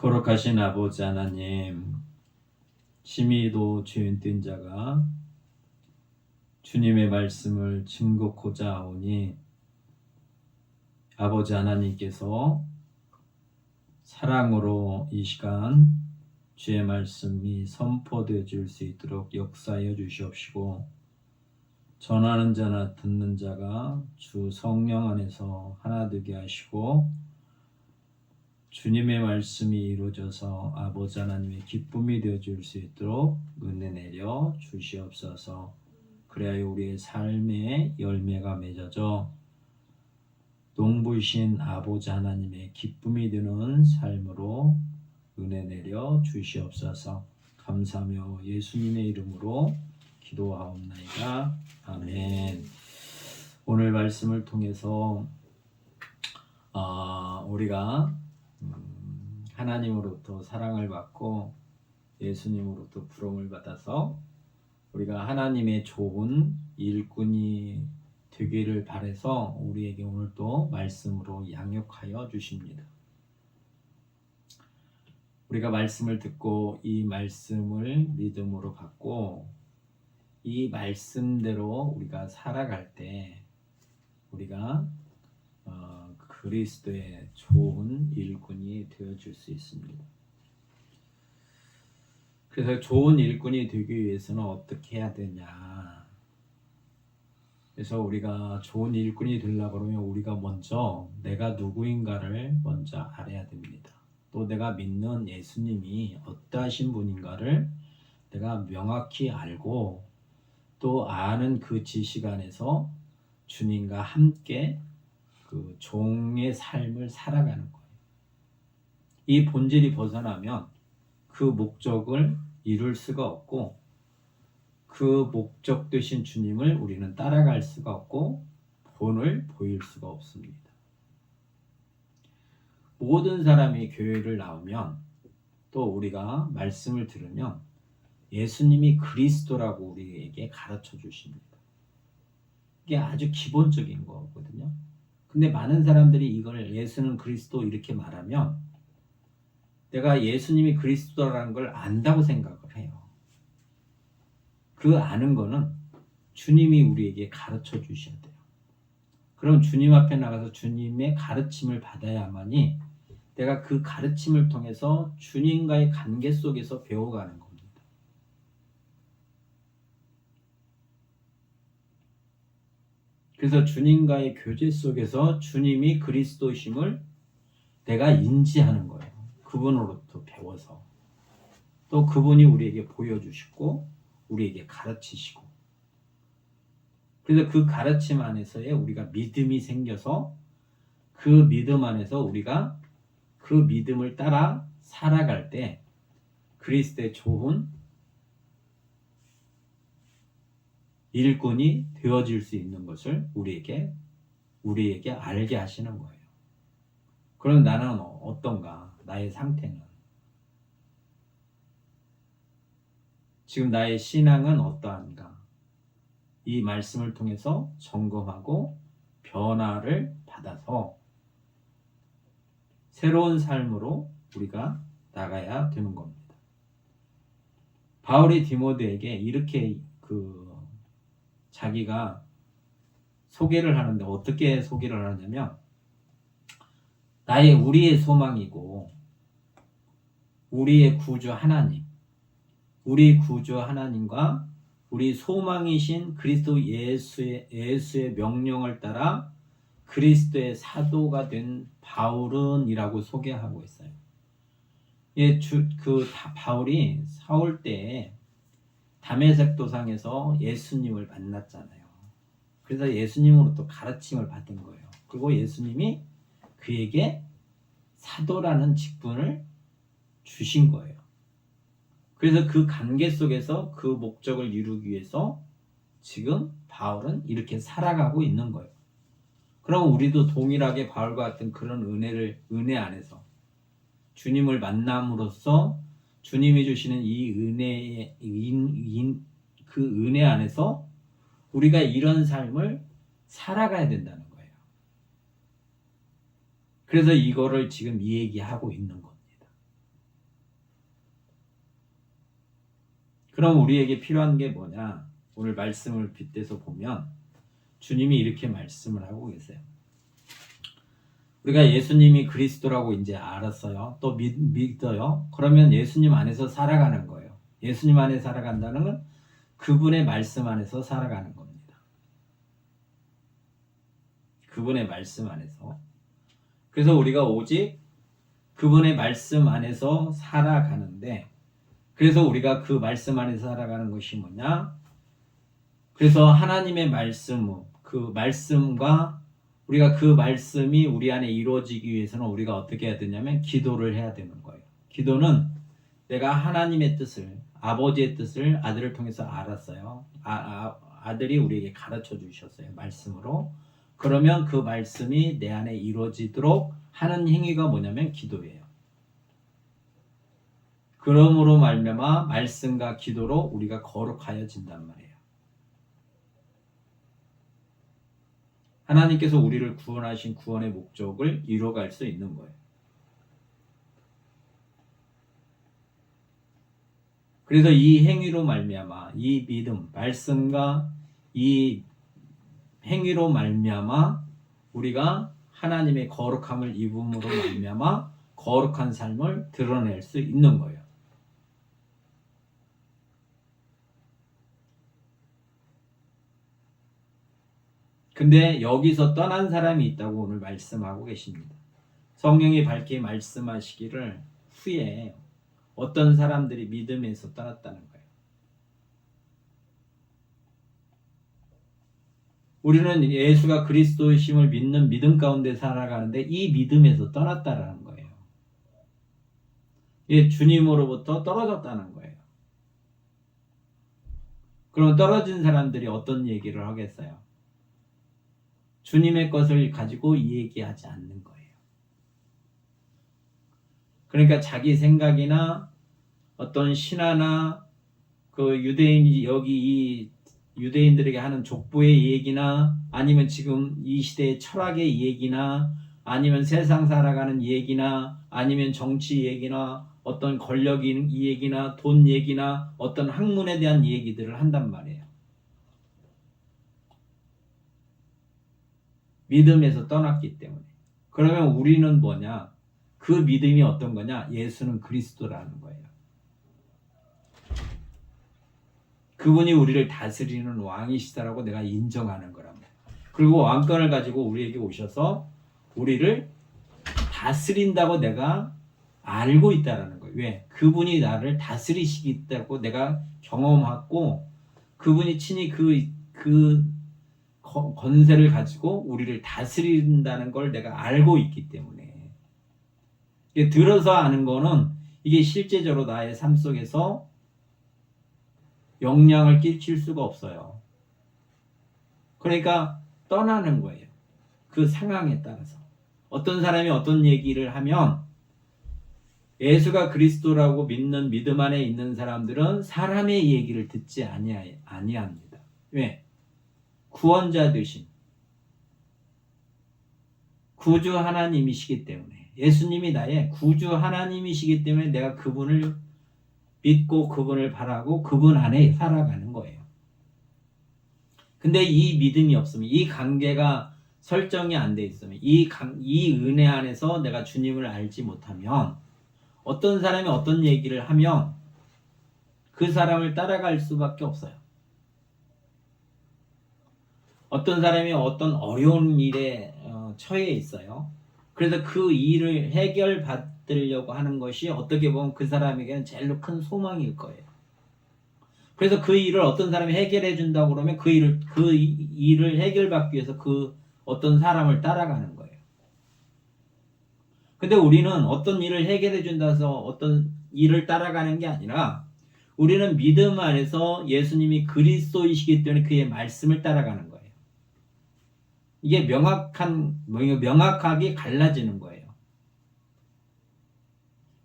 거룩하신 아버지 하나님, 심히도 죄인 된 자가 주님의 말씀을 증거코자 하오니 아버지 하나님께서 사랑으로 이 시간 주의 말씀이 선포되어 줄 수 있도록 역사하여 주시옵시고, 전하는 자나 듣는 자가 주 성령 안에서 하나 되게 하시고 주님의 말씀이 이루어져서 아버지 하나님의 기쁨이 되어 줄 수 있도록 은혜 내려 주시옵소서. 그래야 우리의 삶의 열매가 맺어져 농부이신 아버지 하나님의 기쁨이 되는 삶으로 은혜 내려 주시옵소서. 감사하며 예수님의 이름으로 기도하옵나이다. 아멘. 오늘 말씀을 통해서 우리가 하나님으로부터 사랑을 받고 예수님으로부터 부름을 받아서 우리가 하나님의 좋은 일꾼이 되기를 바라서 우리에게 오늘 또 말씀으로 양육하여 주십니다. 우리가 말씀을 듣고 이 말씀을 믿음으로 받고 이 말씀대로 우리가 살아갈 때 우리가 그리스도의 좋은 일꾼이 되어줄 수 있습니다. 그래서 좋은 일꾼이 되기 위해서는 어떻게 해야 되냐? 그래서 우리가 좋은 일꾼이 되려고 그러면 우리가 먼저 내가 누구인가를 먼저 알아야 됩니다. 또 내가 믿는 예수님이 어떠하신 분인가를 내가 명확히 알고 또 아는 그 지식 안에서 주님과 함께 그 종의 삶을 살아가는 거예요. 이 본질이 벗어나면 그 목적을 이룰 수가 없고 그 목적 되신 주님을 우리는 따라갈 수가 없고 본을 보일 수가 없습니다. 모든 사람이 교회를 나오면 또 우리가 말씀을 들으면 예수님이 그리스도라고 우리에게 가르쳐 주십니다. 이게 아주 기본적인 거거든요. 근데 많은 사람들이 이걸 예수는 그리스도 이렇게 말하면 내가 예수님이 그리스도라는 걸 안다고 생각을 해요. 그 아는 거는 주님이 우리에게 가르쳐 주셔야 돼요. 그럼 주님 앞에 나가서 주님의 가르침을 받아야만이 내가 그 가르침을 통해서 주님과의 관계 속에서 배워가는 겁니다. 그래서 주님과의 교제 속에서 주님이 그리스도심을 내가 인지하는 거예요. 그분으로부터 배워서. 또 그분이 우리에게 보여주시고 우리에게 가르치시고. 그래서 그 가르침 안에서의 우리가 믿음이 생겨서 그 믿음 안에서 우리가 그 믿음을 따라 살아갈 때 그리스도의 좋은 일꾼이 되어질 수 있는 것을 우리에게 알게 하시는 거예요. 그럼 나는 어떤가? 나의 상태는 지금 나의 신앙은 어떠한가? 이 말씀을 통해서 점검하고 변화를 받아서 새로운 삶으로 우리가 나가야 되는 겁니다. 바울이 디모데에게 이렇게 자기가 소개를 하는데 어떻게 소개를 하냐면 우리의 소망이고 우리의 구주 하나님, 우리 구주 하나님과 우리 소망이신 그리스도 예수의 명령을 따라 그리스도의 사도가 된 바울은이라고 소개하고 있어요. 바울이 사울 때에 다메섹 도상에서 예수님을 만났잖아요. 그래서 예수님으로부터 가르침을 받은 거예요. 그리고 예수님이 그에게 사도라는 직분을 주신 거예요. 그래서 그 관계 속에서 그 목적을 이루기 위해서 지금 바울은 이렇게 살아가고 있는 거예요. 그럼 우리도 동일하게 바울과 같은 그런 은혜 안에서 주님을 만남으로써 주님이 주시는 이 그 은혜 안에서 우리가 이런 삶을 살아가야 된다는 거예요. 그래서 이거를 지금 이 얘기하고 있는 겁니다. 그럼 우리에게 필요한 게 뭐냐? 오늘 말씀을 빗대서 보면 주님이 이렇게 말씀을 하고 계세요. 우리가 예수님이 그리스도라고 이제 알았어요. 또 믿어요. 그러면 예수님 안에서 살아가는 거예요. 예수님 안에 살아간다는 건 그분의 말씀 안에서 살아가는 겁니다. 그분의 말씀 안에서. 그래서 우리가 오직 그분의 말씀 안에서 살아가는데, 그래서 우리가 그 말씀 안에서 살아가는 것이 뭐냐? 그래서 하나님의 말씀, 그 말씀과 우리가 그 말씀이 우리 안에 이루어지기 위해서는 우리가 어떻게 해야 되냐면 기도를 해야 되는 거예요. 기도는 내가 하나님의 뜻을, 아버지의 뜻을 아들을 통해서 알았어요. 아들이 우리에게 가르쳐 주셨어요. 말씀으로. 그러면 그 말씀이 내 안에 이루어지도록 하는 행위가 뭐냐면 기도예요. 그러므로 말미암아 말씀과 기도로 우리가 거룩하여진단 말이에요. 하나님께서 우리를 구원하신 구원의 목적을 이루어갈 수 있는 거예요. 그래서 이 행위로 말미암아 이 믿음, 말씀과 이 행위로 말미암아 우리가 하나님의 거룩함을 입음으로 말미암아 거룩한 삶을 드러낼 수 있는 거예요. 근데 여기서 떠난 사람이 있다고 오늘 말씀하고 계십니다. 성령이 밝게 말씀하시기를 후에 어떤 사람들이 믿음에서 떠났다는 거예요. 우리는 예수가 그리스도이심을 믿는 믿음 가운데 살아가는데 이 믿음에서 떠났다라는 거예요. 이게 주님으로부터 떨어졌다는 거예요. 그럼 떨어진 사람들이 어떤 얘기를 하겠어요? 주님의 것을 가지고 얘기하지 않는 거예요. 그러니까 자기 생각이나 어떤 신화나 그 유대인이 여기 이 유대인들에게 하는 족보의 얘기나 아니면 지금 이 시대의 철학의 얘기나 아니면 세상 살아가는 얘기나 아니면 정치 얘기나 어떤 권력 얘기나 돈 얘기나 어떤 학문에 대한 얘기들을 한단 말이에요. 믿음에서 떠났기 때문에. 그러면 우리는 뭐냐? 그 믿음이 어떤 거냐? 예수는 그리스도라는 거예요. 그분이 우리를 다스리는 왕이시다라고 내가 인정하는 거랍니다. 그리고 왕권을 가지고 우리에게 오셔서 우리를 다스린다고 내가 알고 있다라는 거예요. 왜? 그분이 나를 다스리시겠다고 내가 경험하고 그분이 친히 그 권세를 가지고 우리를 다스린다는 걸 내가 알고 있기 때문에 이게 들어서 아는 거는 이게 실제적으로 나의 삶 속에서 영향을 끼칠 수가 없어요. 그러니까 떠나는 거예요. 그 상황에 따라서. 어떤 사람이 어떤 얘기를 하면 예수가 그리스도라고 믿는 믿음 안에 있는 사람들은 사람의 얘기를 듣지 아니합니다. 왜? 구원자 되신 구주 하나님이시기 때문에 예수님이 나의 구주 하나님이시기 때문에 내가 그분을 믿고 그분을 바라고 그분 안에 살아가는 거예요. 근데 이 믿음이 없으면 이 관계가 설정이 안 돼 있으면 이 은혜 안에서 내가 주님을 알지 못하면 어떤 사람이 어떤 얘기를 하면 그 사람을 따라갈 수밖에 없어요. 어떤 사람이 어떤 어려운 일에 처해 있어요. 그래서 그 일을 해결받으려고 하는 것이 어떻게 보면 그 사람에게는 제일 큰 소망일 거예요. 그래서 그 일을 어떤 사람이 해결해 준다고 그러면 그 일을 해결받기 위해서 그 어떤 사람을 따라가는 거예요. 근데 우리는 어떤 일을 해결해 준다고 해서 어떤 일을 따라가는 게 아니라 우리는 믿음 안에서 예수님이 그리스도이시기 때문에 그의 말씀을 따라가는 거예요. 이게 명확하게 갈라지는 거예요.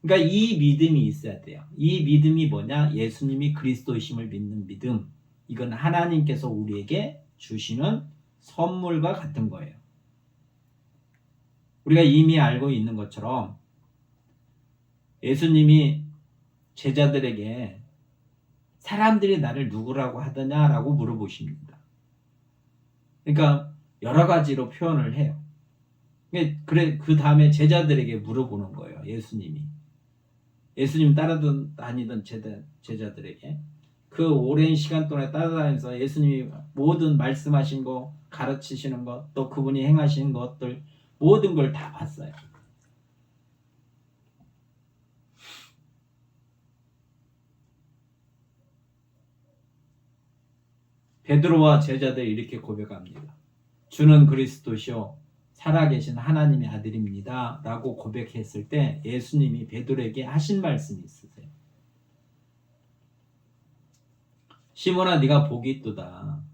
그러니까 이 믿음이 있어야 돼요. 이 믿음이 뭐냐? 예수님이 그리스도이심을 믿는 믿음. 이건 하나님께서 우리에게 주시는 선물과 같은 거예요. 우리가 이미 알고 있는 것처럼 예수님이 제자들에게 사람들이 나를 누구라고 하더냐라고 물어보십니다. 그러니까 여러 가지로 표현을 해요. 그래, 그 다음에 제자들에게 물어보는 거예요. 예수님 따라다니던 제자들에게 그 오랜 시간 동안 따라다니면서 예수님이 모든 말씀하신 거, 가르치시는 것, 또 그분이 행하신 것들 모든 걸 다 봤어요. 베드로와 제자들이 이렇게 고백합니다. 주는 그리스도시요 살아계신 하나님의 아들입니다 라고 고백했을 때 예수님이 베드로에게 하신 말씀이 있으세요. 시몬아 네가 복이 있도다.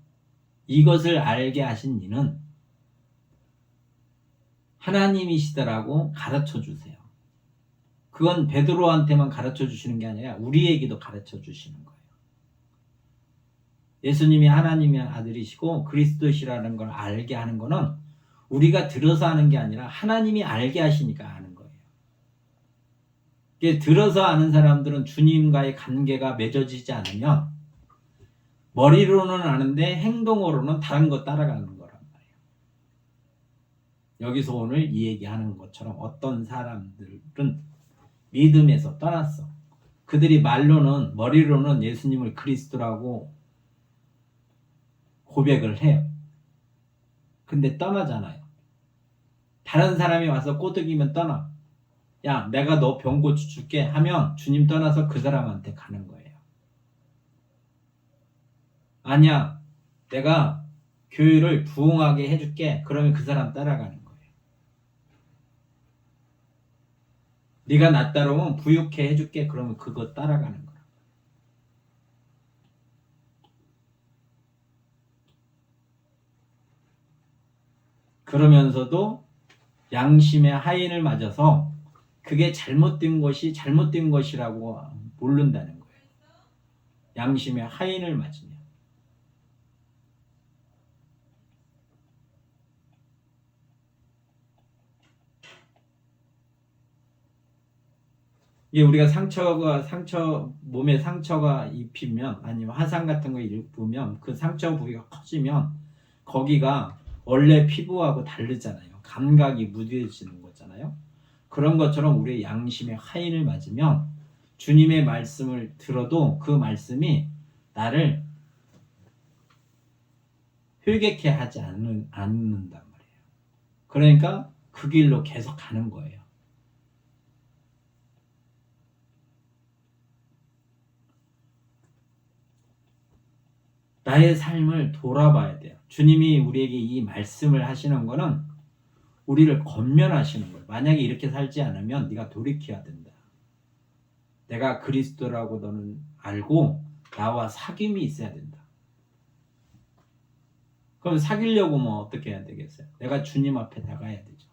이것을 알게 하신 이는 하나님이시다라고 가르쳐 주세요. 그건 베드로한테만 가르쳐 주시는 게 아니라 우리에게도 가르쳐 주시는 거예요. 예수님이 하나님의 아들이시고 그리스도시라는 걸 알게 하는 거는 우리가 들어서 하는 게 아니라 하나님이 알게 하시니까 하는 거예요. 들어서 아는 사람들은 주님과의 관계가 맺어지지 않으면 머리로는 아는데 행동으로는 다른 거 따라가는 거란 말이에요. 여기서 오늘 이 얘기하는 것처럼 어떤 사람들은 믿음에서 떠났어. 그들이 머리로는 예수님을 그리스도라고 고백을 해요. 근데 떠나잖아요. 다른 사람이 와서 꼬드기면 떠나. 야, 내가 너 병 고쳐줄게 하면 주님 떠나서 그 사람한테 가는 거예요. 아니야, 내가 교회를 부흥하게 해줄게. 그러면 그 사람 따라가는 거예요. 네가 나 따라오면 부유케 해줄게. 그러면 그거 따라가는 거예요. 그러면서도 양심의 하인을 맞아서 그게 잘못된 것이 잘못된 것이라고 모른다는 거예요. 양심의 하인을 맞으면. 이게 우리가 몸에 상처가 입히면 아니면 화상 같은 거 입으면 그 상처 부위가 커지면 거기가 원래 피부하고 다르잖아요. 감각이 무뎌지는 거잖아요. 그런 것처럼 우리의 양심의 하인을 맞으면 주님의 말씀을 들어도 그 말씀이 나를 회개케 하지 않는단 말이에요. 그러니까 그 길로 계속 가는 거예요. 나의 삶을 돌아봐야 돼요. 주님이 우리에게 이 말씀을 하시는 거는 우리를 권면하시는 거예요. 만약에 이렇게 살지 않으면 네가 돌이켜야 된다. 내가 그리스도라고 너는 알고 나와 사귐이 있어야 된다. 그럼 사귀려고 어떻게 해야 되겠어요? 내가 주님 앞에 나가야 되죠.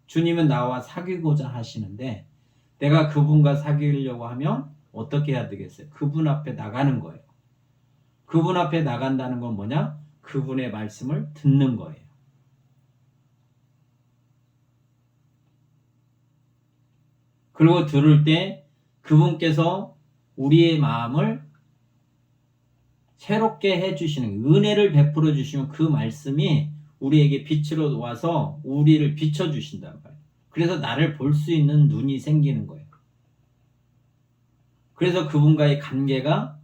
주님은 나와 사귀고자 하시는데 내가 그분과 사귀려고 하면 어떻게 해야 되겠어요? 그분 앞에 나가는 거예요. 그분 앞에 나간다는 건 뭐냐? 그분의 말씀을 듣는 거예요. 그리고 들을 때 그분께서 우리의 마음을 새롭게 해주시는 은혜를 베풀어 주시면 그 말씀이 우리에게 빛으로 와서 우리를 비춰주신단 말이에요. 그래서 나를 볼 수 있는 눈이 생기는 거예요. 그래서 그분과의 관계가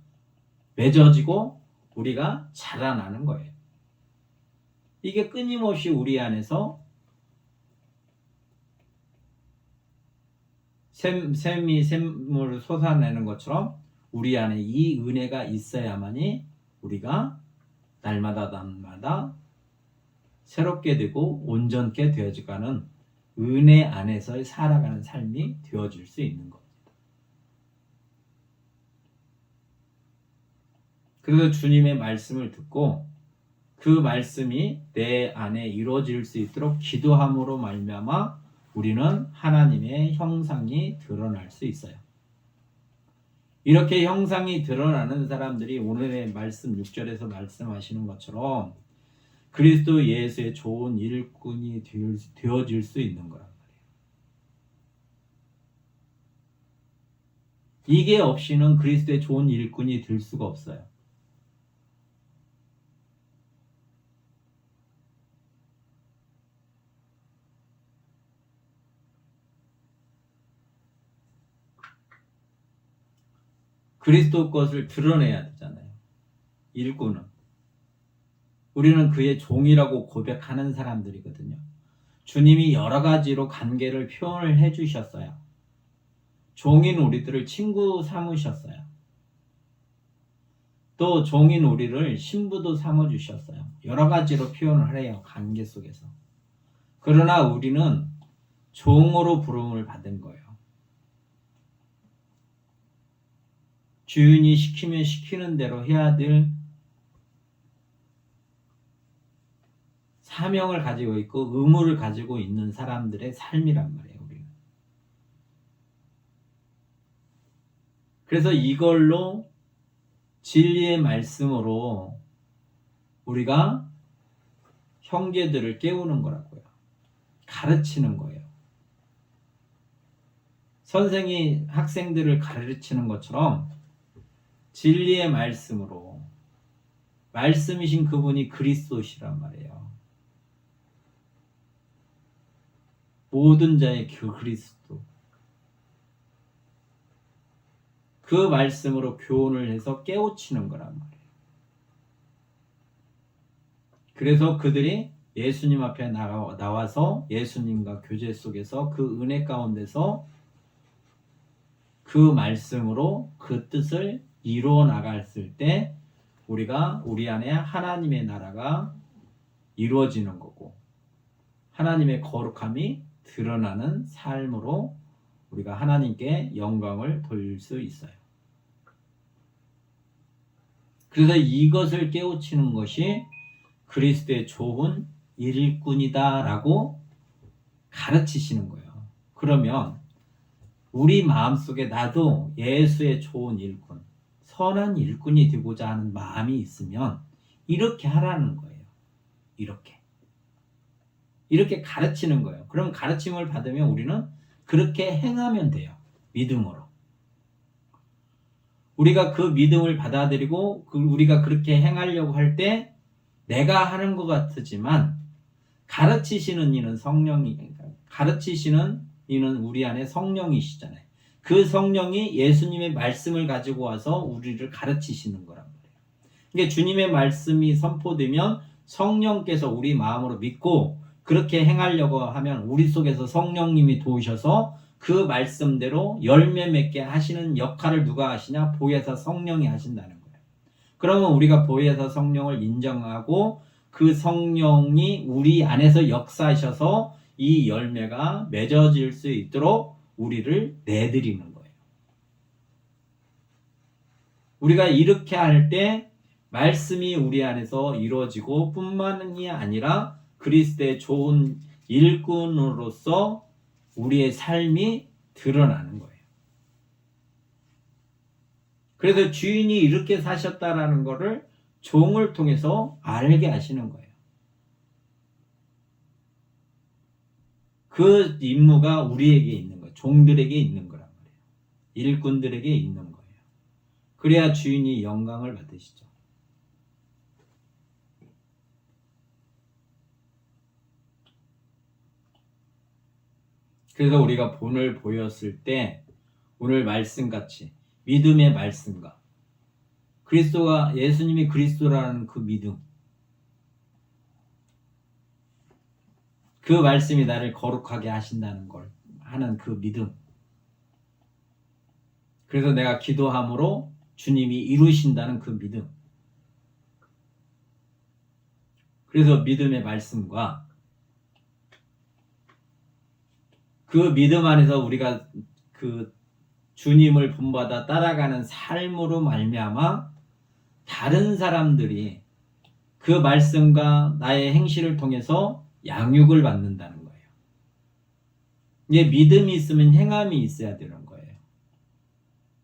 맺어지고 우리가 자라나는 거예요. 이게 끊임없이 우리 안에서 샘이 샘물을 솟아내는 것처럼 우리 안에 이 은혜가 있어야만이 우리가 날마다 새롭게 되고 온전케 되어지가는 은혜 안에서 살아가는 삶이 되어질 수 있는 겁니다. 그래서 주님의 말씀을 듣고 그 말씀이 내 안에 이루어질 수 있도록 기도함으로 말미암아 우리는 하나님의 형상이 드러날 수 있어요. 이렇게 형상이 드러나는 사람들이 오늘의 말씀 6절에서 말씀하시는 것처럼 그리스도 예수의 좋은 일꾼이 되어질 수 있는 거란 말이에요. 이게 없이는 그리스도의 좋은 일꾼이 될 수가 없어요. 그리스도 것을 드러내야 되잖아요. 일꾼은. 우리는 그의 종이라고 고백하는 사람들이거든요. 주님이 여러 가지로 관계를 표현을 해주셨어요. 종인 우리들을 친구 삼으셨어요. 또 종인 우리를 신부도 삼아주셨어요. 여러 가지로 표현을 해요. 관계 속에서. 그러나 우리는 종으로 부름을 받은 거예요. 주인이 시키면 시키는 대로 해야 될 사명을 가지고 있고 의무를 가지고 있는 사람들의 삶이란 말이에요. 우리는. 그래서 이걸로 진리의 말씀으로 우리가 형제들을 깨우는 거라고요. 가르치는 거예요. 선생이 학생들을 가르치는 것처럼 진리의 말씀으로 말씀이신 그분이 그리스도시란 말이에요. 모든 자의 그 그리스도. 그 말씀으로 교훈을 해서 깨우치는 거란 말이에요. 그래서 그들이 예수님 앞에 나와서 예수님과 교제 속에서 그 은혜 가운데서 그 말씀으로 그 뜻을 이루어 나갔을 때 우리가 우리 안에 하나님의 나라가 이루어지는 거고 하나님의 거룩함이 드러나는 삶으로 우리가 하나님께 영광을 돌릴 수 있어요. 그래서 이것을 깨우치는 것이 그리스도의 좋은 일꾼이다라고 가르치시는 거예요. 그러면 우리 마음속에 나도 예수의 좋은 일꾼, 선한 일꾼이 되고자 하는 마음이 있으면 이렇게 하라는 거예요. 이렇게 가르치는 거예요. 그럼 가르침을 받으면 우리는 그렇게 행하면 돼요. 믿음으로. 우리가 그 믿음을 받아들이고 우리가 그렇게 행하려고 할 때 내가 하는 것 같지만 가르치시는 이는 가르치시는 이는 우리 안에 성령이시잖아요. 그 성령이 예수님의 말씀을 가지고 와서 우리를 가르치시는 거란 말이에요. 그러니까 주님의 말씀이 선포되면 성령께서 우리 마음으로 믿고 그렇게 행하려고 하면 우리 속에서 성령님이 도우셔서 그 말씀대로 열매 맺게 하시는 역할을 누가 하시냐? 보혜사 성령이 하신다는 거예요. 그러면 우리가 보혜사 성령을 인정하고 그 성령이 우리 안에서 역사하셔서 이 열매가 맺어질 수 있도록 우리를 내드리는 거예요. 우리가 이렇게 할 때 말씀이 우리 안에서 이루어지고 뿐만이 아니라 그리스도의 좋은 일꾼으로서 우리의 삶이 드러나는 거예요. 그래서 주인이 이렇게 사셨다라는 것을 종을 통해서 알게 하시는 거예요. 그 임무가 우리에게 있는 거예요. 종들에게 있는 거란 말이에요. 일꾼들에게 있는 거예요. 그래야 주인이 영광을 받으시죠. 그래서 우리가 본을 보였을 때 오늘 말씀같이 믿음의 말씀과 그리스도가 예수님이 그리스도라는 그 믿음, 그 말씀이 나를 거룩하게 하신다는 걸 하는 그 믿음, 그래서 내가 기도함으로 주님이 이루신다는 그 믿음, 그래서 믿음의 말씀과 그 믿음 안에서 우리가 그 주님을 본받아 따라가는 삶으로 말미암아 다른 사람들이 그 말씀과 나의 행실을 통해서 양육을 받는다는 거예요. 이게 믿음이 있으면 행함이 있어야 되는 거예요.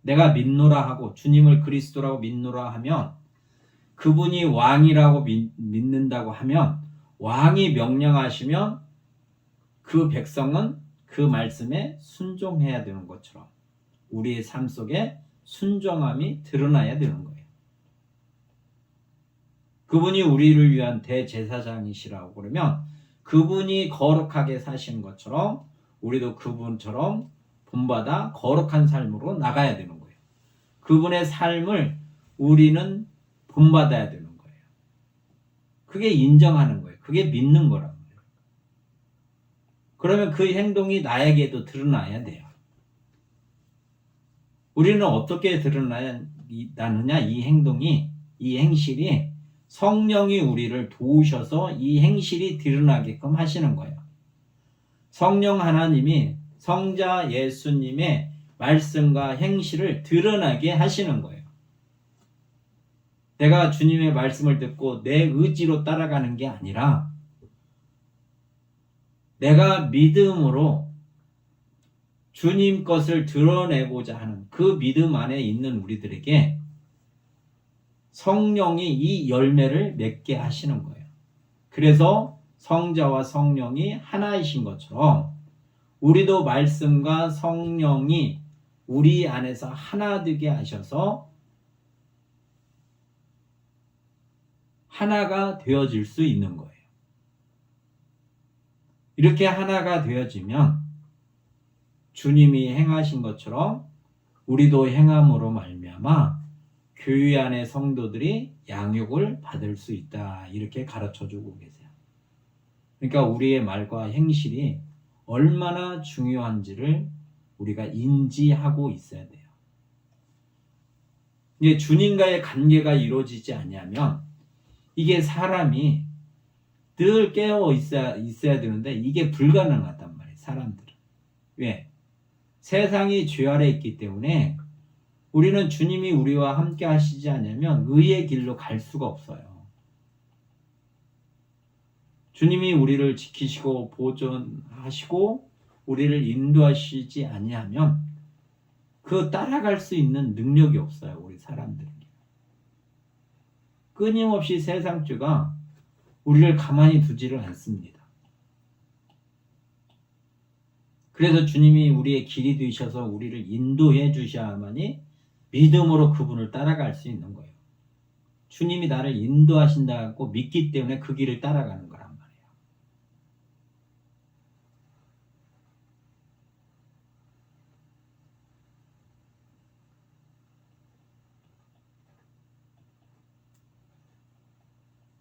내가 믿노라 하고 주님을 그리스도라고 믿노라 하면 그분이 왕이라고 믿는다고 하면 왕이 명령하시면 그 백성은 그 말씀에 순종해야 되는 것처럼 우리의 삶 속에 순종함이 드러나야 되는 거예요. 그분이 우리를 위한 대제사장이시라고 그러면 그분이 거룩하게 사신 것처럼 우리도 그분처럼 본받아 거룩한 삶으로 나가야 되는 거예요. 그분의 삶을 우리는 본받아야 되는 거예요. 그게 인정하는 거예요. 그게 믿는 거란 말이에요. 그러면 그 행동이 나에게도 드러나야 돼요. 우리는 어떻게 드러나느냐? 이 행동이, 이 행실이 성령이 우리를 도우셔서 이 행실이 드러나게끔 하시는 거예요. 성령 하나님이 성자 예수님의 말씀과 행실을 드러나게 하시는 거예요. 내가 주님의 말씀을 듣고 내 의지로 따라가는 게 아니라 내가 믿음으로 주님 것을 드러내고자 하는 그 믿음 안에 있는 우리들에게 성령이 이 열매를 맺게 하시는 거예요. 그래서 성자와 성령이 하나이신 것처럼 우리도 말씀과 성령이 우리 안에서 하나 되게 하셔서 하나가 되어질 수 있는 거예요. 이렇게 하나가 되어지면 주님이 행하신 것처럼 우리도 행함으로 말미암아 교회 안의 성도들이 양육을 받을 수 있다. 이렇게 가르쳐주고 계세요. 그러니까 우리의 말과 행실이 얼마나 중요한지를 우리가 인지하고 있어야 돼요. 이게 주님과의 관계가 이루어지지 않으면 이게 사람이 늘 깨어 있어야 되는데 이게 불가능하단 말이에요. 사람들은. 왜? 세상이 죄 아래 있기 때문에 우리는 주님이 우리와 함께 하시지 않으면 의의 길로 갈 수가 없어요. 주님이 우리를 지키시고 보존하시고 우리를 인도하시지 아니하면 그 따라갈 수 있는 능력이 없어요. 우리 사람들에게. 끊임없이 세상죄가 우리를 가만히 두지를 않습니다. 그래서 주님이 우리의 길이 되셔서 우리를 인도해 주셔야만이 믿음으로 그분을 따라갈 수 있는 거예요. 주님이 나를 인도하신다고 믿기 때문에 그 길을 따라가는 거란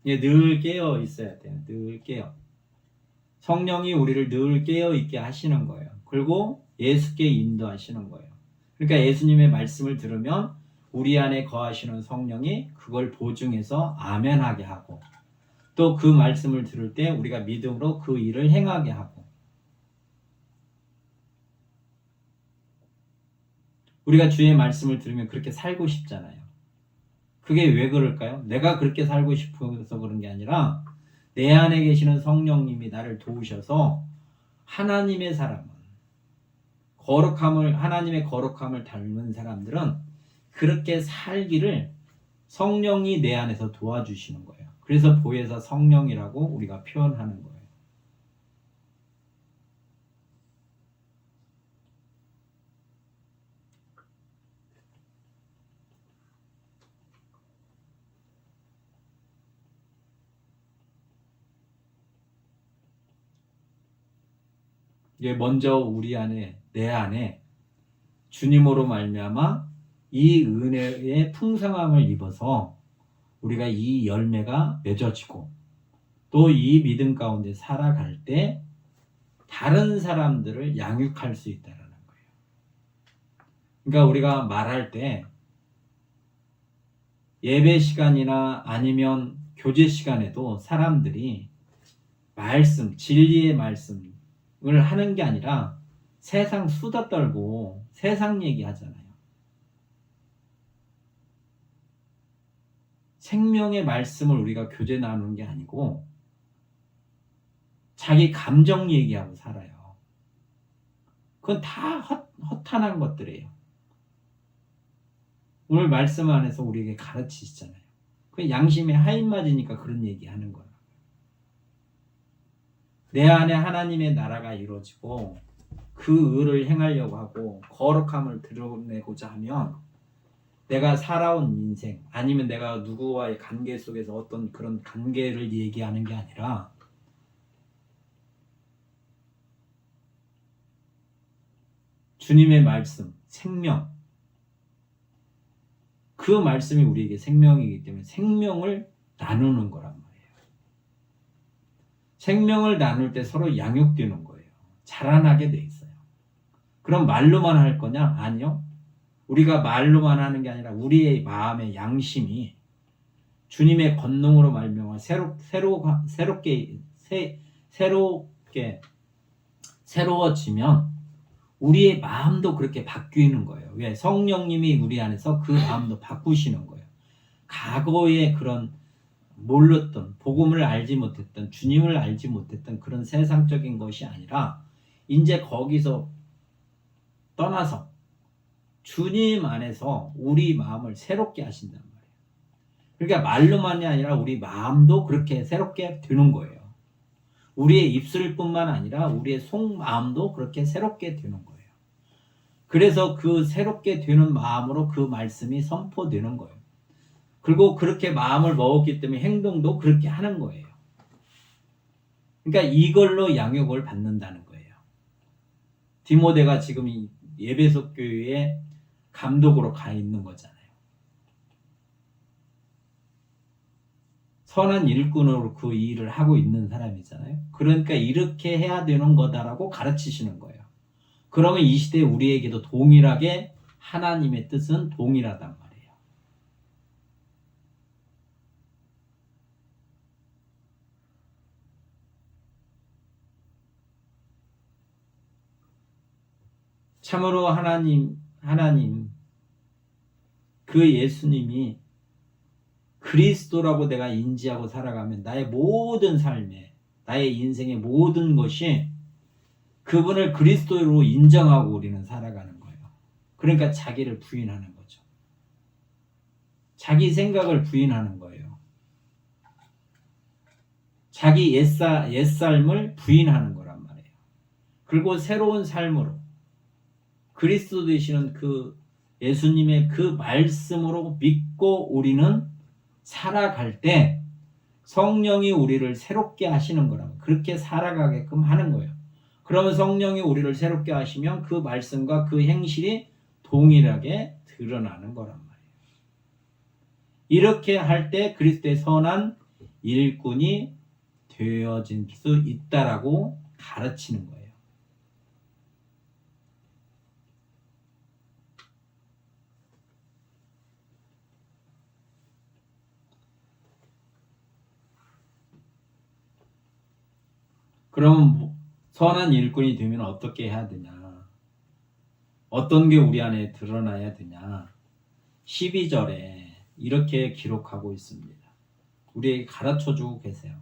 말이에요. 늘 깨어 있어야 돼요. 늘 깨어. 성령이 우리를 늘 깨어 있게 하시는 거예요. 그리고 예수께 인도하시는 거예요. 그러니까 예수님의 말씀을 들으면 우리 안에 거하시는 성령이 그걸 보증해서 아멘하게 하고 또 그 말씀을 들을 때 우리가 믿음으로 그 일을 행하게 하고 우리가 주의 말씀을 들으면 그렇게 살고 싶잖아요. 그게 왜 그럴까요? 내가 그렇게 살고 싶어서 그런 게 아니라 내 안에 계시는 성령님이 나를 도우셔서 하나님의 사람은 하나님의 거룩함을 닮은 사람들은 그렇게 살기를 성령이 내 안에서 도와주시는 거예요. 그래서 보혜사 성령이라고 우리가 표현하는 거예요. 먼저 우리 안에, 내 안에 주님으로 말미암아 이 은혜의 풍성함을 입어서 우리가 이 열매가 맺어지고 또 이 믿음 가운데 살아갈 때 다른 사람들을 양육할 수 있다는 거예요. 그러니까 우리가 말할 때 예배 시간이나 아니면 교제 시간에도 사람들이 진리의 말씀을 하는 게 아니라 세상 수다 떨고 세상 얘기 하잖아요. 생명의 말씀을 우리가 교제 나누는 게 아니고 자기 감정 얘기하고 살아요. 그건 다 허탄한 것들이에요. 오늘 말씀 안에서 우리에게 가르치시잖아요. 그 양심에 하인 맞으니까 그런 얘기 하는 거예요. 내 안에 하나님의 나라가 이루어지고 그 의를 행하려고 하고 거룩함을 드러내고자 하면 내가 살아온 인생 아니면 내가 누구와의 관계 속에서 어떤 그런 관계를 얘기하는 게 아니라 주님의 말씀, 생명, 그 말씀이 우리에게 생명이기 때문에 생명을 나누는 거란 말이에요. 생명을 나눌 때 서로 양육되는 거예요. 자라나게 돼 있어요. 그럼 말로만 할 거냐? 아니요. 우리가 말로만 하는 게 아니라 우리의 마음의 양심이 주님의 권능으로 말미암아 새로워지면 우리의 마음도 그렇게 바뀌는 거예요. 왜? 성령님이 우리 안에서 그 마음도 바꾸시는 거예요. 과거의 그런 몰랐던, 복음을 알지 못했던, 주님을 알지 못했던 그런 세상적인 것이 아니라 이제 거기서 떠나서 주님 안에서 우리 마음을 새롭게 하신단 말이에요. 그러니까 말로만이 아니라 우리 마음도 그렇게 새롭게 되는 거예요. 우리의 입술뿐만 아니라 우리의 속마음도 그렇게 새롭게 되는 거예요. 그래서 그 새롭게 되는 마음으로 그 말씀이 선포되는 거예요. 그리고 그렇게 마음을 먹었기 때문에 행동도 그렇게 하는 거예요. 그러니까 이걸로 양육을 받는다는 거예요. 디모데가 지금 이 에베소 교회에 감독으로 가 있는 거잖아요. 선한 일꾼으로 그 일을 하고 있는 사람이잖아요. 그러니까 이렇게 해야 되는 거다라고 가르치시는 거예요. 그러면 이 시대에 우리에게도 동일하게 하나님의 뜻은 동일하단 말이에요. 참으로 하나님 그 예수님이 그리스도라고 내가 인지하고 살아가면 나의 모든 삶에 나의 인생의 모든 것이 그분을 그리스도로 인정하고 우리는 살아가는 거예요. 그러니까 자기를 부인하는 거죠. 자기 생각을 부인하는 거예요. 자기 옛삶을 부인하는 거란 말이에요. 그리고 새로운 삶으로 그리스도 되시는 그 예수님의 그 말씀으로 믿고 우리는 살아갈 때 성령이 우리를 새롭게 하시는 거라고 그렇게 살아가게끔 하는 거예요. 그러면 성령이 우리를 새롭게 하시면 그 말씀과 그 행실이 동일하게 드러나는 거란 말이에요. 이렇게 할 때 그리스도의 선한 일꾼이 되어질 수 있다라고 가르치는 거예요. 그러면 선한 일꾼이 되면 어떻게 해야 되냐? 어떤 게 우리 안에 드러나야 되냐? 12절에 이렇게 기록하고 있습니다. 우리에게 가르쳐주고 계세요.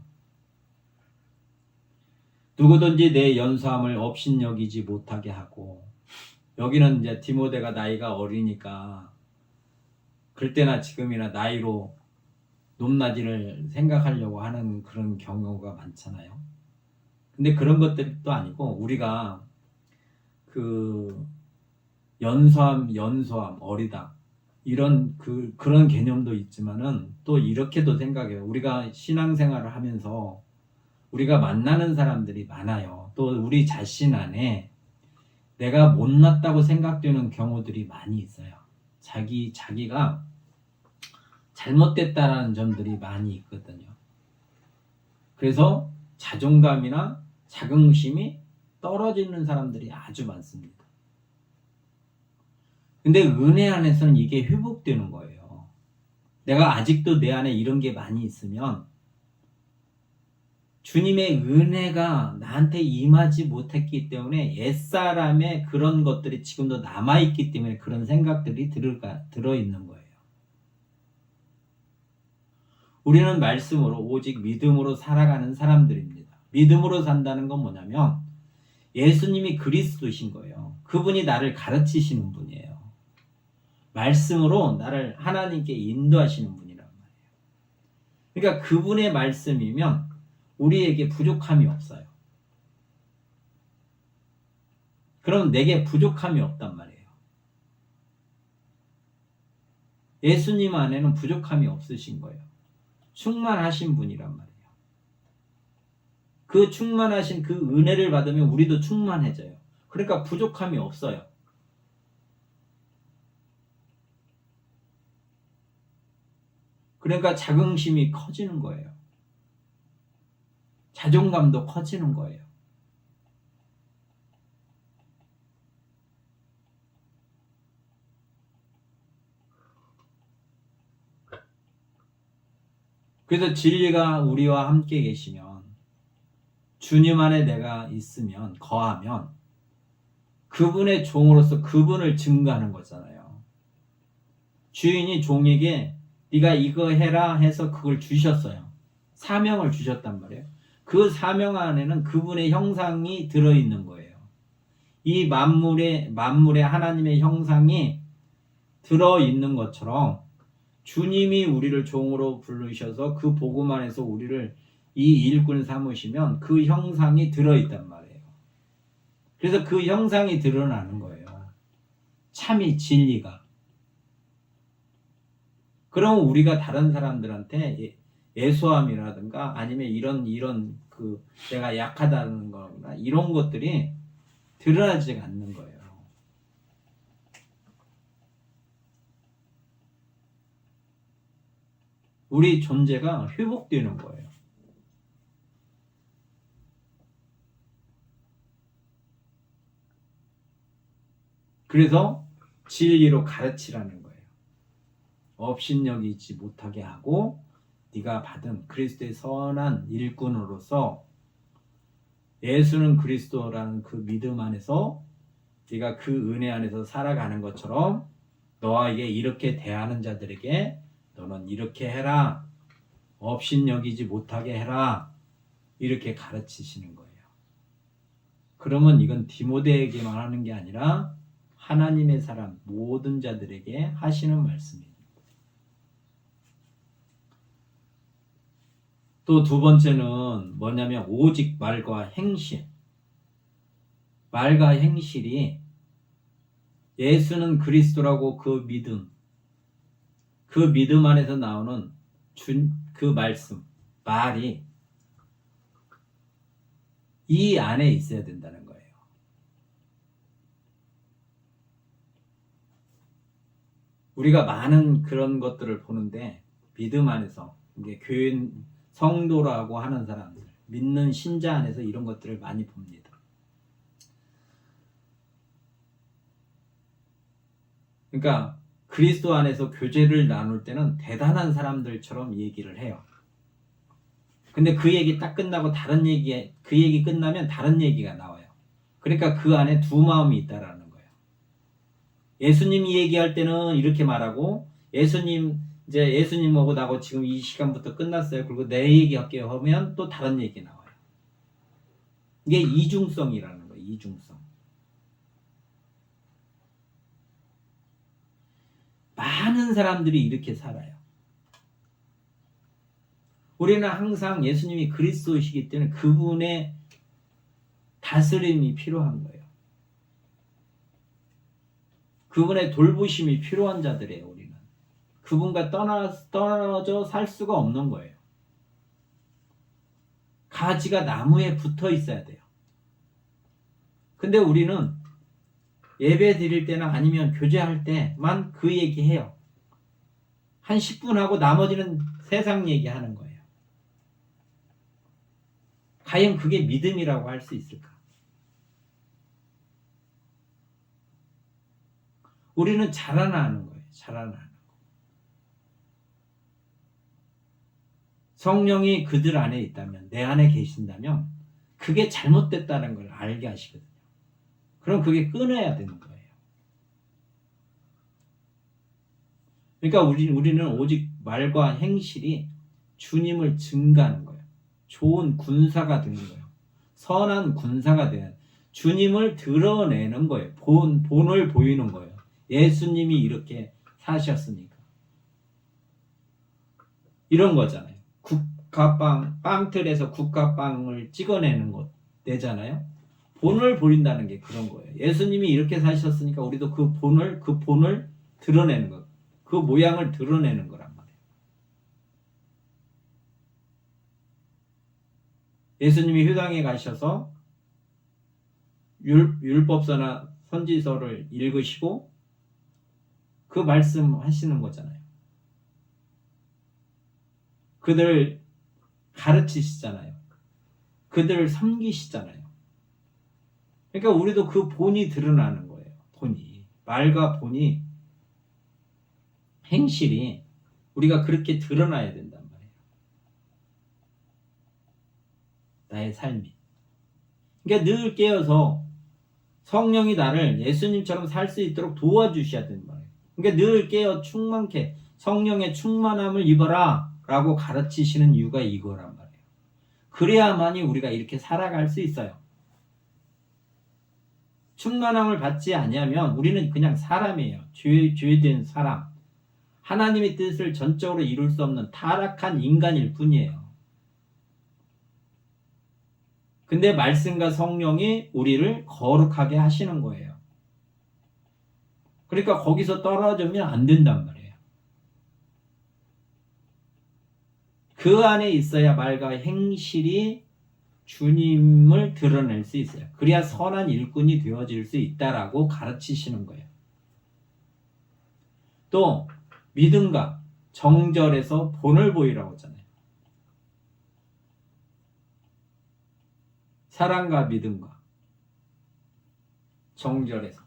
누구든지 내 연소함을 업신여기지 못하게 하고, 여기는 이제 디모데가 나이가 어리니까 그때나 지금이나 나이로 높낮이를 생각하려고 하는 그런 경우가 많잖아요. 근데 그런 것들도 아니고 우리가 그 연소함, 어리다 이런 그런 개념도 있지만은 또 이렇게도 생각해요. 우리가 신앙생활을 하면서 우리가 만나는 사람들이 많아요. 또 우리 자신 안에 내가 못났다고 생각되는 경우들이 많이 있어요. 자기가 잘못됐다라는 점들이 많이 있거든요. 그래서 자존감이나 자긍심이 떨어지는 사람들이 아주 많습니다. 근데 은혜 안에서는 이게 회복되는 거예요. 내가 아직도 내 안에 이런 게 많이 있으면 주님의 은혜가 나한테 임하지 못했기 때문에 옛사람의 그런 것들이 지금도 남아있기 때문에 그런 생각들이 들어있는 거예요. 우리는 말씀으로 오직 믿음으로 살아가는 사람들입니다. 믿음으로 산다는 건 뭐냐면 예수님이 그리스도신 거예요. 그분이 나를 가르치시는 분이에요. 말씀으로 나를 하나님께 인도하시는 분이란 말이에요. 그러니까 그분의 말씀이면 우리에게 부족함이 없어요. 그럼 내게 부족함이 없단 말이에요. 예수님 안에는 부족함이 없으신 거예요. 충만하신 분이란 말이에요. 그 충만하신 그 은혜를 받으면 우리도 충만해져요. 그러니까 부족함이 없어요. 그러니까 자긍심이 커지는 거예요. 자존감도 커지는 거예요. 그래서 진리가 우리와 함께 계시면, 주님 안에 내가 있으면, 거하면 그분의 종으로서 그분을 증거하는 거잖아요. 주인이 종에게 네가 이거 해라 해서 그걸 주셨어요. 사명을 주셨단 말이에요. 그 사명 안에는 그분의 형상이 들어있는 거예요. 이 만물에 하나님의 형상이 들어있는 것처럼 주님이 우리를 종으로 부르셔서 그 복음 안에서 우리를 이 일꾼 삼으시면 그 형상이 들어있단 말이에요. 그래서 그 형상이 드러나는 거예요. 참이 진리가. 그럼 우리가 다른 사람들한테 예수함이라든가 아니면 이런 그 내가 약하다는 거나 이런 것들이 드러나지 않는 거예요. 우리 존재가 회복되는 거예요. 그래서 진리로 가르치라는 거예요. 업신여기지 못하게 하고 네가 받은 그리스도의 선한 일꾼으로서 예수는 그리스도라는 그 믿음 안에서 네가 그 은혜 안에서 살아가는 것처럼 너에게 이렇게 대하는 자들에게 너는 이렇게 해라. 업신여기지 못하게 해라. 이렇게 가르치시는 거예요. 그러면 이건 디모데에게만 하는 게 아니라 하나님의 사람 모든 자들에게 하시는 말씀입니다. 또 두 번째는 뭐냐면 오직 말과 행실. 말과 행실이 예수는 그리스도라고 그 믿음 안에서 나오는 그 말씀, 말이 이 안에 있어야 된다는 거예요. 우리가 많은 그런 것들을 보는데 믿음 안에서 이게 교인 성도라고 하는 사람들, 믿는 신자 안에서 이런 것들을 많이 봅니다. 그러니까 그리스도 안에서 교제를 나눌 때는 대단한 사람들처럼 얘기를 해요. 근데 그 얘기 딱 끝나고 그 얘기 끝나면 다른 얘기가 나와요. 그러니까 그 안에 두 마음이 있다라는 거예요. 예수님이 얘기할 때는 이렇게 말하고 예수님하고 나하고 지금 이 시간부터 끝났어요. 그리고 내 얘기할게요 하면 또 다른 얘기 나와요. 이게 이중성이라는 거예요. 이중성. 많은 사람들이 이렇게 살아요. 우리는 항상 예수님이 그리스도이시기 때문에 그분의 다스림이 필요한 거예요. 그분의 돌보심이 필요한 자들이에요. 우리는 그분과 떨어져 살 수가 없는 거예요. 가지가 나무에 붙어 있어야 돼요. 근데 우리는 예배 드릴 때나 아니면 교제할 때만 그 얘기해요. 한 10분 하고 나머지는 세상 얘기하는 거예요. 과연 그게 믿음이라고 할 수 있을까? 우리는 자라나는 거예요. 자라나는 거. 성령이 그들 안에 있다면, 내 안에 계신다면 그게 잘못됐다는 걸 알게 하시거든요. 그럼 그게 끊어야 되는 거예요. 그러니까 우리는 오직 말과 행실이 주님을 증가하는 거예요. 좋은 군사가 되는 거예요. 선한 군사가 되는, 주님을 드러내는 거예요. 본을 보이는 거예요. 예수님이 이렇게 사셨으니까. 이런 거잖아요. 빵틀에서 국화빵을 찍어내는 것 내잖아요. 본을 보인다는 게 그런 거예요. 예수님이 이렇게 사셨으니까 우리도 그 본을 드러내는 거, 그 모양을 드러내는 거란 말이에요. 예수님이 회당에 가셔서 율법서나 선지서를 읽으시고 그 말씀 하시는 거잖아요. 그들을 가르치시잖아요. 그들을 섬기시잖아요. 그러니까 우리도 그 본이 드러나는 거예요. 본이. 말과 본이, 행실이 우리가 그렇게 드러나야 된단 말이에요. 나의 삶이. 그러니까 늘 깨어서 성령이 나를 예수님처럼 살 수 있도록 도와주셔야 된단 말이에요. 그러니까 늘 깨어 충만케 성령의 충만함을 입어라 라고 가르치시는 이유가 이거란 말이에요. 그래야만이 우리가 이렇게 살아갈 수 있어요. 충만함을 받지 않으면 우리는 그냥 사람이에요. 죄된 사람. 하나님의 뜻을 전적으로 이룰 수 없는 타락한 인간일 뿐이에요. 근데 말씀과 성령이 우리를 거룩하게 하시는 거예요. 그러니까 거기서 떨어지면 안 된단 말이에요. 그 안에 있어야 말과 행실이 주님을 드러낼 수 있어요. 그래야 선한 일꾼이 되어질 수 있다라고 가르치시는 거예요. 또 믿음과 정절에서 본을 보이라고 했잖아요. 사랑과 믿음과 정절에서.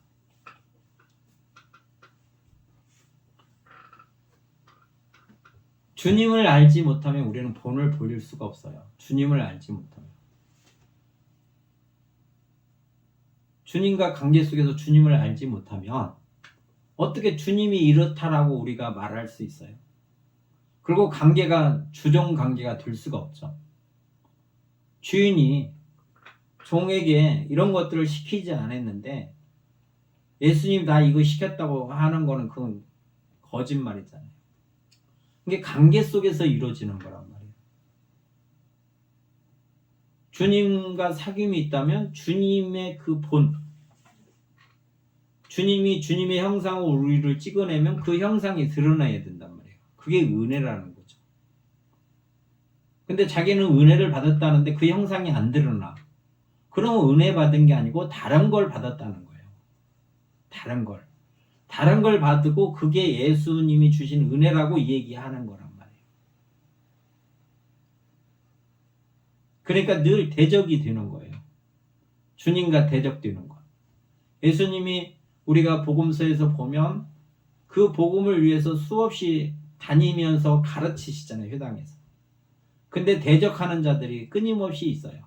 주님을 알지 못하면 우리는 본을 보일 수가 없어요. 주님을 알지 못하면. 주님과 관계 속에서 주님을 알지 못하면 어떻게 주님이 이렇다라고 우리가 말할 수 있어요? 그리고 관계가 주종 관계가 될 수가 없죠. 주인이 종에게 이런 것들을 시키지 않았는데 예수님 나 이거 시켰다고 하는 거는 그건 거짓말이잖아요. 이게 관계 속에서 이루어지는 거란 말이에요. 주님과 사귐이 있다면 주님의 그 본, 주님이 주님의 형상으로 우리를 찍어내면 그 형상이 드러나야 된단 말이에요. 그게 은혜라는 거죠. 근데 자기는 은혜를 받았다는데 그 형상이 안 드러나. 그러면 은혜 받은 게 아니고 다른 걸 받았다는 거예요. 다른 걸 받고 그게 예수님이 주신 은혜라고 얘기하는 거란 말이에요. 그러니까 늘 대적이 되는 거예요. 주님과 대적되는 것. 예수님이 우리가 복음서에서 보면 그 복음을 위해서 수없이 다니면서 가르치시잖아요. 회당에서. 근데 대적하는 자들이 끊임없이 있어요.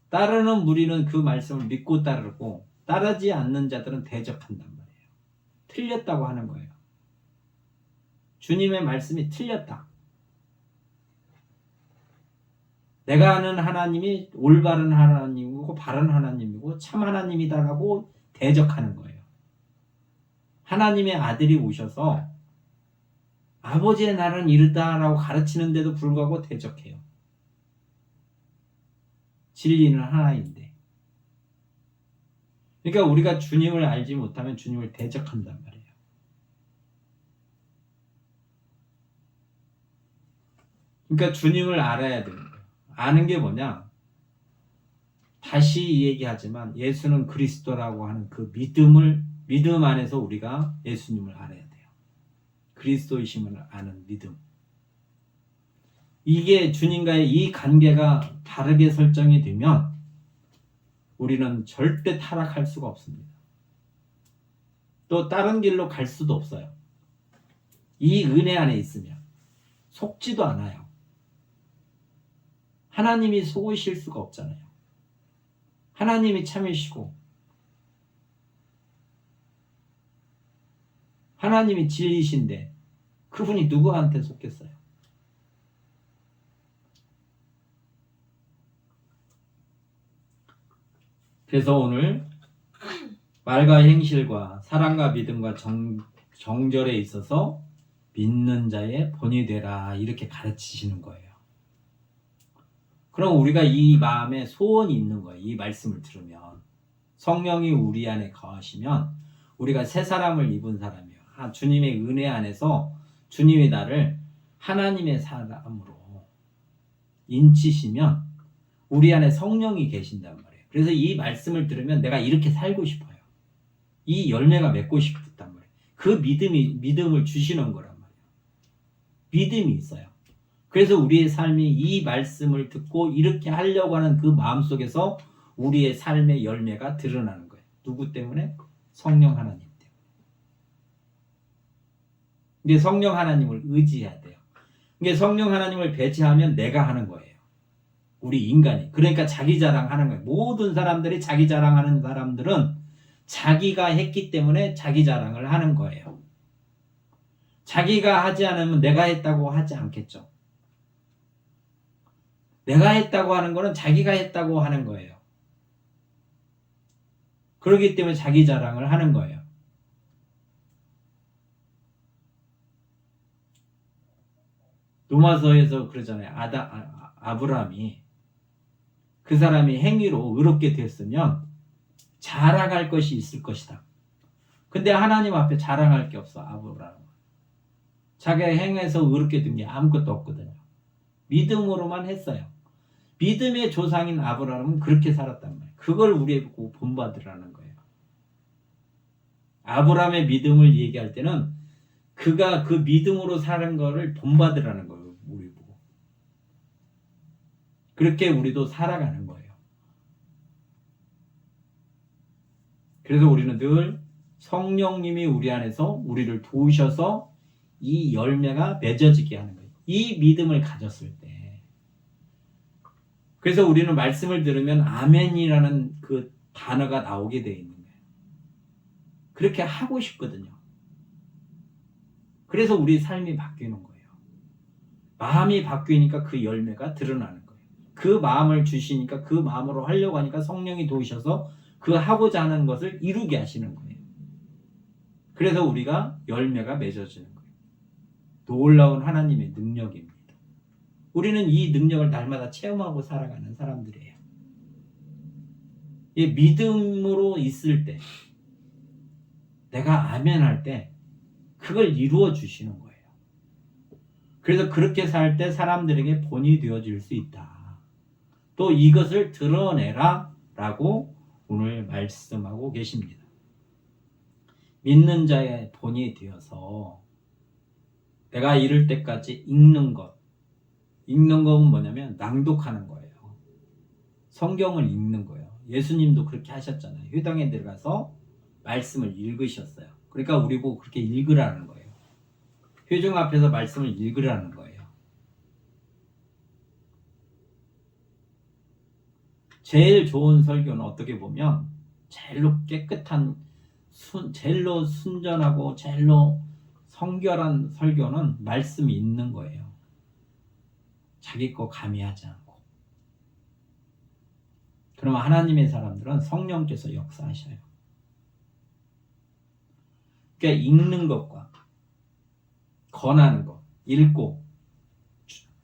따르는 무리는 그 말씀을 믿고 따르고 따르지 않는 자들은 대적한단 말이에요. 틀렸다고 하는 거예요. 주님의 말씀이 틀렸다. 내가 아는 하나님이 올바른 하나님이고 바른 하나님이고 참 하나님이다라고 대적하는 거예요. 하나님의 아들이 오셔서 아버지의 나라는 이르다라고 가르치는데도 불구하고 대적해요. 진리는 하나인데. 그러니까 우리가 주님을 알지 못하면 주님을 대적한단 말이에요. 그러니까 주님을 알아야 되는 거예요. 아는 게 뭐냐? 다시 얘기하지만 예수는 그리스도라고 하는 그 믿음 안에서 우리가 예수님을 알아야 돼요. 그리스도이심을 아는 믿음. 이게 주님과의 이 관계가 바르게 설정이 되면 우리는 절대 타락할 수가 없습니다. 또 다른 길로 갈 수도 없어요. 이 은혜 안에 있으면 속지도 않아요. 하나님이 속으실 수가 없잖아요. 하나님이 참이시고 하나님이 진리신데 그분이 누구한테 속겠어요? 그래서 오늘 말과 행실과 사랑과 믿음과 정절에 있어서 믿는 자의 본이 되라 이렇게 가르치시는 거예요. 그럼 우리가 이 마음에 소원이 있는 거예요. 이 말씀을 들으면. 성령이 우리 안에 거하시면 우리가 새 사람을 입은 사람이에요. 주님의 은혜 안에서 주님이 나를 하나님의 사람으로 인치시면 우리 안에 성령이 계신단 말이에요. 그래서 이 말씀을 들으면 내가 이렇게 살고 싶어요. 이 열매가 맺고 싶단 말이에요. 그 믿음을 주시는 거란 말이에요. 믿음이 있어요. 그래서 우리의 삶이 이 말씀을 듣고 이렇게 하려고 하는 그 마음속에서 우리의 삶의 열매가 드러나는 거예요. 누구 때문에? 성령 하나님 때문에. 근데 성령 하나님을 의지해야 돼요. 근데 성령 하나님을 배제하면 내가 하는 거예요. 우리 인간이. 그러니까 자기 자랑하는 거예요. 모든 사람들이 자기 자랑하는 사람들은 자기가 했기 때문에 자기 자랑을 하는 거예요. 자기가 하지 않으면 내가 했다고 하지 않겠죠. 내가 했다고 하는 거는 자기가 했다고 하는 거예요. 그렇기 때문에 자기 자랑을 하는 거예요. 로마서에서 그러잖아요. 아브라함이 그 사람이 행위로 의롭게 됐으면 자랑할 것이 있을 것이다. 근데 하나님 앞에 자랑할 게 없어. 아브라함은. 자기가 행해서 의롭게 된 게 아무것도 없거든요. 믿음으로만 했어요. 믿음의 조상인 아브라함은 그렇게 살았단 말이에요. 그걸 우리에게 보고 본받으라는 거예요. 아브라함의 믿음을 얘기할 때는 그가 그 믿음으로 사는 거를 본받으라는 거예요. 우리 보고. 그렇게 우리도 살아가는 거예요. 그래서 우리는 늘 성령님이 우리 안에서 우리를 도우셔서 이 열매가 맺어지게 하는 거예요. 이 믿음을 가졌을 때. 그래서 우리는 말씀을 들으면 아멘이라는 그 단어가 나오게 되어 있는 거예요. 그렇게 하고 싶거든요. 그래서 우리 삶이 바뀌는 거예요. 마음이 바뀌니까 그 열매가 드러나는 거예요. 그 마음을 주시니까 그 마음으로 하려고 하니까 성령이 도우셔서 그 하고자 하는 것을 이루게 하시는 거예요. 그래서 우리가 열매가 맺어지는 거예요. 놀라운 하나님의 능력입니다. 우리는 이 능력을 날마다 체험하고 살아가는 사람들이에요. 이 믿음으로 있을 때, 내가 아멘할 때 그걸 이루어 주시는 거예요. 그래서 그렇게 살 때 사람들에게 본이 되어질 수 있다. 또 이것을 드러내라 라고 오늘 말씀하고 계십니다. 믿는 자의 본이 되어서 내가 이를 때까지 읽는 것. 읽는 건 뭐냐면 낭독하는 거예요. 성경을 읽는 거예요. 예수님도 그렇게 하셨잖아요. 회당에 들어가서 말씀을 읽으셨어요. 그러니까 우리 보고 그렇게 읽으라는 거예요. 회중 앞에서 말씀을 읽으라는 거예요. 제일 좋은 설교는 어떻게 보면 제일로 깨끗한 제일로 순전하고 제일로 성결한 설교는 말씀이 있는 거예요. 자기 거 가미하지 않고. 그러면 하나님의 사람들은 성령께서 역사하셔요. 그러니까 읽는 것과 권하는 것, 읽고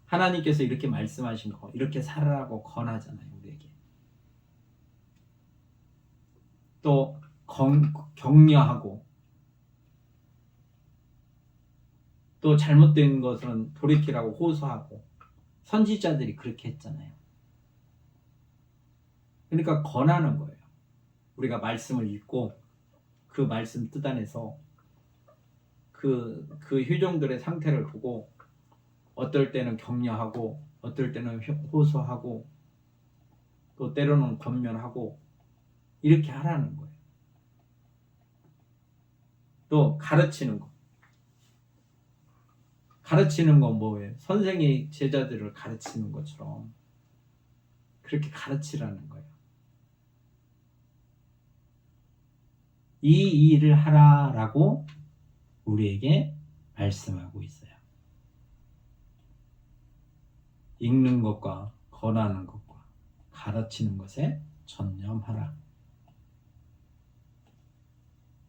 하나님께서 이렇게 말씀하신 거, 이렇게 살아라고 권하잖아요, 우리에게. 또 격려하고 또 잘못된 것은 돌이키라고 호소하고 선지자들이 그렇게 했잖아요. 그러니까 권하는 거예요. 우리가 말씀을 읽고 그 말씀 뜻 안에서 그 효종들의 상태를 보고 어떨 때는 격려하고 어떨 때는 호소하고 또 때로는 권면하고 이렇게 하라는 거예요. 또 가르치는 거. 가르치는 건 뭐예요? 선생이 제자들을 가르치는 것처럼 그렇게 가르치라는 거예요. 이 일을 하라라고 우리에게 말씀하고 있어요. 읽는 것과 권하는 것과 가르치는 것에 전념하라.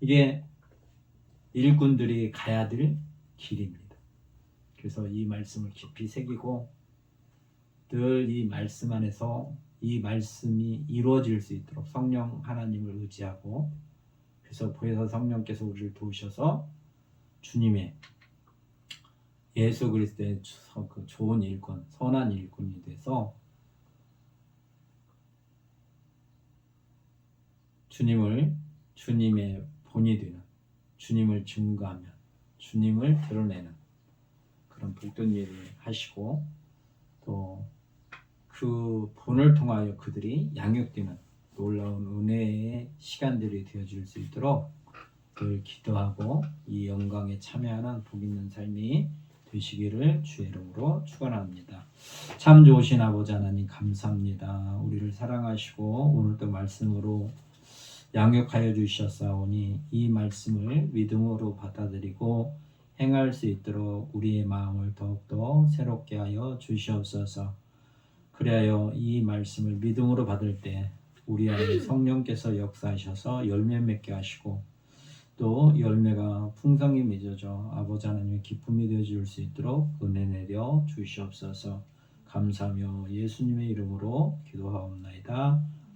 이게 일꾼들이 가야 될 길입니다. 그래서 이 말씀을 깊이 새기고 늘 이 말씀 안에서 이 말씀이 이루어질 수 있도록 성령 하나님을 의지하고, 그래서 보혜사 성령께서 우리를 도우셔서 주님의 예수 그리스도의 그 좋은 일꾼, 선한 일꾼이 돼서 주님의 본이 되는, 주님을 증거하며 주님을 드러내는 그런 복된 일을 하시고, 또 그 본을 통하여 그들이 양육되는 놀라운 은혜의 시간들이 되어질 수 있도록 늘 기도하고 이 영광에 참여하는 복 있는 삶이 되시기를 주의 이름으로 축원합니다. 참 좋으신 아버지 하나님 감사합니다. 우리를 사랑하시고 오늘도 말씀으로 양육하여 주셨사오니 이 말씀을 믿음으로 받아들이고 행할 수 있도록 우리의 마음을 더욱더 새롭게 하여 주시옵소서. 그리하여 이 말씀을 믿음으로 받을 때 우리 안에 성령께서 역사하셔서 열매 맺게 하시고, 또 열매가 풍성히 맺어져 아버지 하나님의 기쁨이 되어 줄 수 있도록 은혜 내려 주시옵소서. 감사하며 예수님의 이름으로 기도하옵나이다.